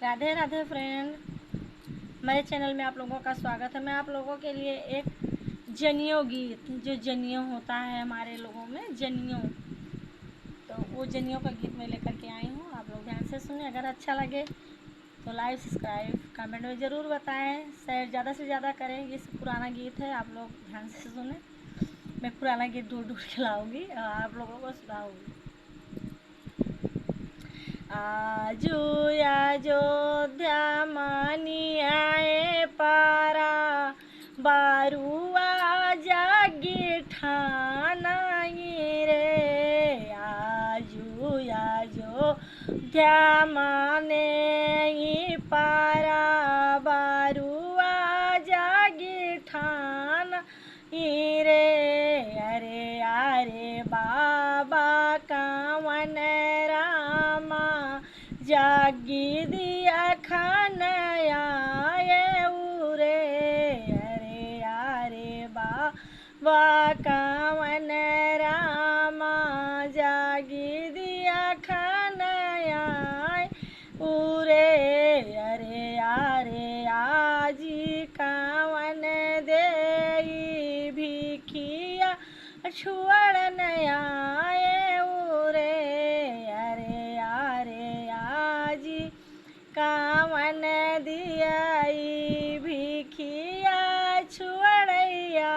Radhe Radhe friend, मेरे channel में आप लोगों का स्वागत है। मैं आप लोगों के लिए एक जनियों गीत, जो जनियों होता है हमारे लोगों में जनियों, तो वो जनियों का गीत मैं लेकर के आई हूँ। आप लोग ध्यान से सुने। अगर अच्छा लगे तो लाइक सब्सक्राइब कमेंट में ज़रूर बताएं, शेयर ज़्यादा से ज़्यादा करें। ये पुराना गीत है, आप लोग ध्यान से सुने। मैं पुराना गीत ढूंढ ढूंढ के लाऊंगी और आप लोगों को सुनाऊंगी। आजू अयोध्या मानी आए पारा, बारुआ जागी ठानाई रे। आजू अयोध्या माने ई पारा, बारुआ जागी ठान रे। अरे अरे बाबा कावन रामा, जागी दिया खानया उरे। अरे अरे बाबा कावन रामा, जागी दिया खानया उरे। अरे अरे आजी कावन दे भिखिया छुअड़न आए उरे। अरे अरे आजी कावन दियाई भिखिया छुअड़ैया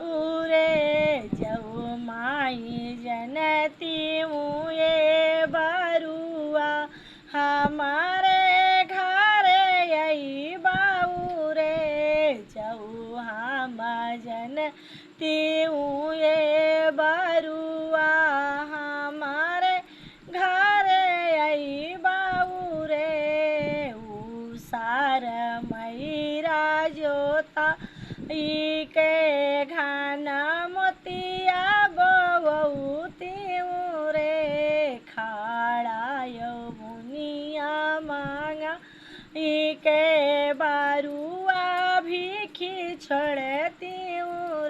उरे। जऊ माई जनती मुए बरुआ, हमारे घर यही बाऊ रे। जऊ हम जनती ये बरुआ, हमारे घर यही बाऊ रे। सार मैरा जोता के घन मोतिया बउती रे। खाड़ा यमुनिया मांगा के बारुआ भिखी छोड़ती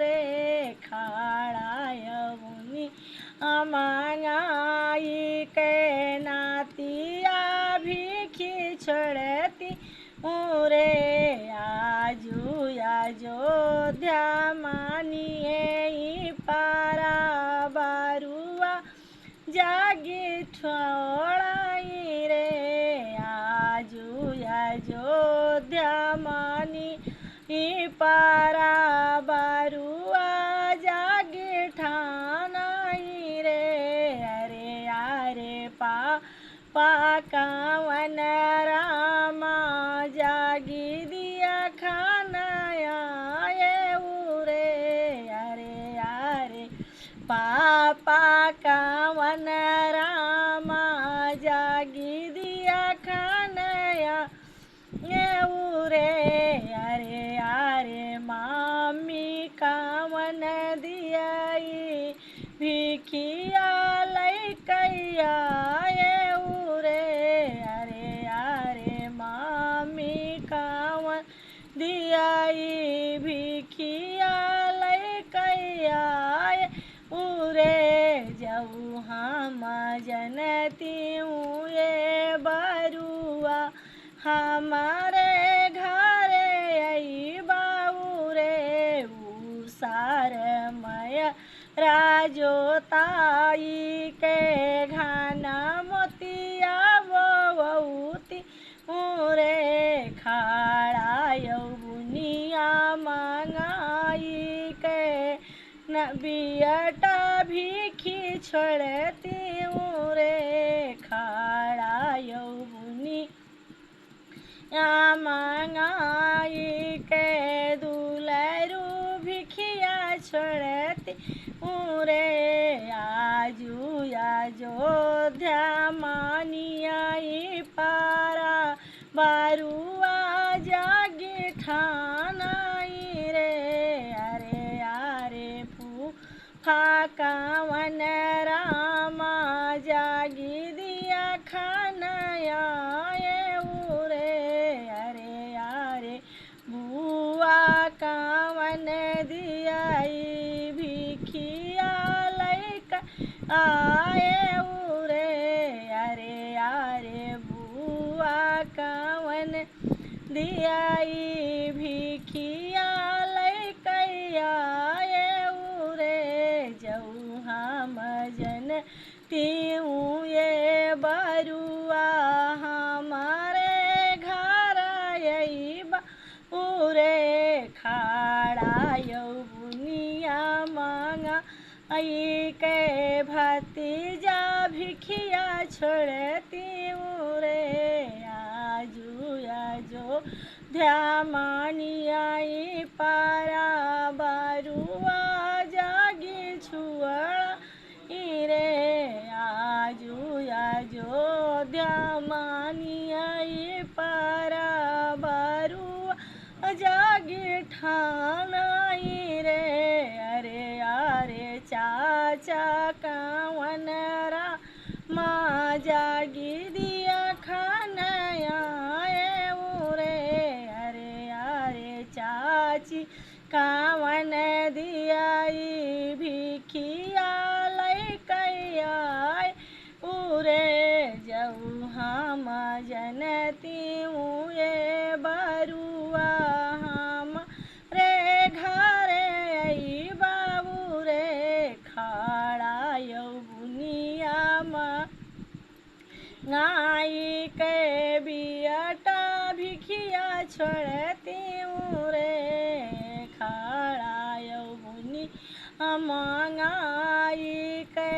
रे। खाड़ा यमुनी मांगाई के नातिया भिखी छोड़ती रे। आजू अयोध्या मानिए पारा, बारुआ जागी छोड़ाई रे। आजू अयोध्या मानी पारा, बारुआ जागी ठानाई रे। अरे अरे पापा कावन रामा, जागी दिया खानया उरे। अरे अरे पापा कावन रामा, जागी दिया खानया उरे। अरे अरे मामी कावन दियाई भिखिया लैकैया उरे। अरे अरे मामी कावन दियाई भिखिया लैकैया उरे। जऊ हम जनती ये बरुआ, हमारे घर यही बाऊ रे। सार मय राजोताई के घना मोतिया बउती रे। खाड़ा यमुनिया मांगाई के बियटा भिखी छोड़ती रे। खाड़ा यमुनी मांगाई के दुलरू भिखिया छोड़ती रे। आजू अयोध्या मानियाई पारा, बारुआ जागी ठानाई रे। अरे अरे फूफा कावन रामा, जागी दिया खानया उरे। अरे अरे बुआ कावन दियाई भिखिया लैका आए उरे। अरे अरे बुआ कावन दियाई भिखिया लैकैया रे जऊ हम जन तीऊ ये बरुआ हमारे घर अइबा पूरे खाड़ा यौनिया मांगा आई के भतीजा भिखिया छोड़ती रे आजू आजो ध्यामानी आई पारा बरुआ जागी छुआ रे आजू आजो ध्यामानी आई पारा बरुआ जागी ठानाई रे अरे अरे चाचा कावन रा माँ जागी दिया खानया रे अरे अरे चाची कावन दियाई भिखिया लैकैया उरे जऊ हम जनती ये बरुआ हम रे घरे आई बाबू रे खाड़ा यौनिया गाई के बियटा भिखिया छोड़ती रे खाड़ा यौनी मंगाई के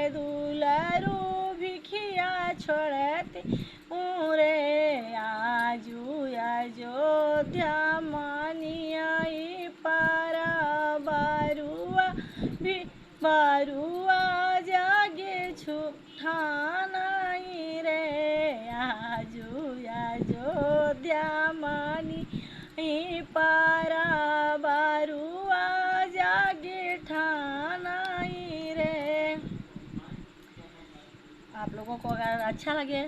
दुलरू भिखिया छोड़ती रे आजू अयोध्या मानियाई पारा बरुआ भी बरुआ जागे छुठानाई रे आजू अयोध्या मानी पारा बरुआ जागे ठानाई रे। आप लोगों को अगर अच्छा लगे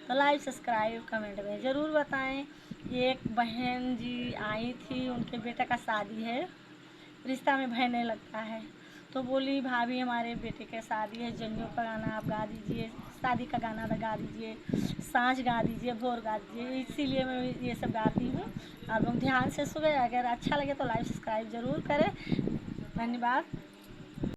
तो लाइक सब्सक्राइब कमेंट में ज़रूर बताएं। एक बहन जी आई थी, उनके बेटे का शादी है, रिश्ता में भय नहीं लगता है, तो बोली भाभी हमारे बेटे के शादी है, जनियों का गाना आप गा दीजिए, शादी का गाना गा दीजिए, सांझ गा दीजिए, भोर गा दीजिए। इसीलिए मैं ये सब गाती हूँ। आप लोग ध्यान से सुने। अगर अच्छा लगे तो लाइक सब्सक्राइब ज़रूर करें। धन्यवाद।